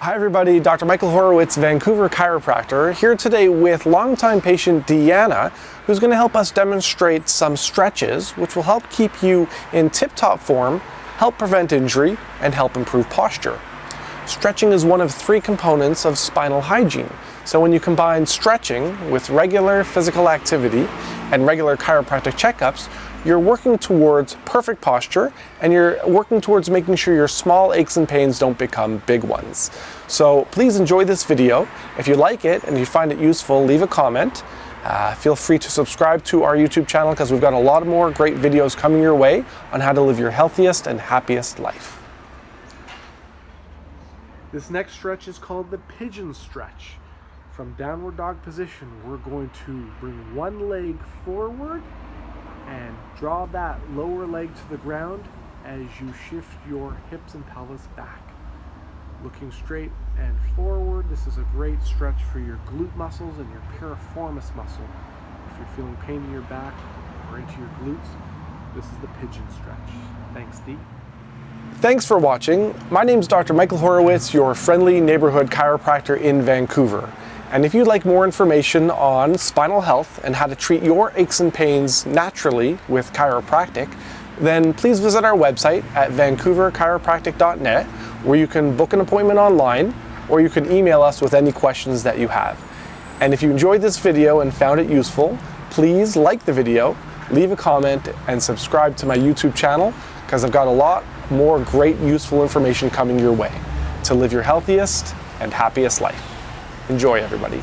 Hi everybody, Dr. Michael Horowitz, Vancouver Chiropractor, here today with longtime patient DEANNA, who's going to help us demonstrate some stretches which will help keep you in tip-top form, help prevent injury, and help improve posture. Stretching is one of three components of spinal hygiene. So when you combine stretching with regular physical activity and regular chiropractic checkups, you're working towards perfect posture and you're working towards making sure your small aches and pains don't become big ones. So please enjoy this video. If you like it and you find it useful, leave a comment. Feel free to subscribe to our YouTube channel because we've got a lot more great videos coming your way on how to live your healthiest and happiest life. This next stretch is called the Pigeon Stretch. From downward dog position, we're going to bring one leg forward and draw that lower leg to the ground as you shift your hips and pelvis back. Looking straight and forward, this is a great stretch for your glute muscles and your piriformis muscle. If you're feeling pain in your back or into your glutes, this is the Pigeon Stretch. Thanks, Dee. Thanks for watching. My name is Dr. Michael Horowitz, your friendly neighborhood chiropractor in Vancouver. And if you'd like more information on spinal health and how to treat your aches and pains naturally with chiropractic, then please visit our website at vancouverchiropractic.net, where you can book an appointment online or you can email us with any questions that you have. And if you enjoyed this video and found it useful, please like the video, leave a comment, and subscribe to my YouTube channel because I've got a lot more great useful information coming your way to live your healthiest and happiest life. Enjoy, everybody.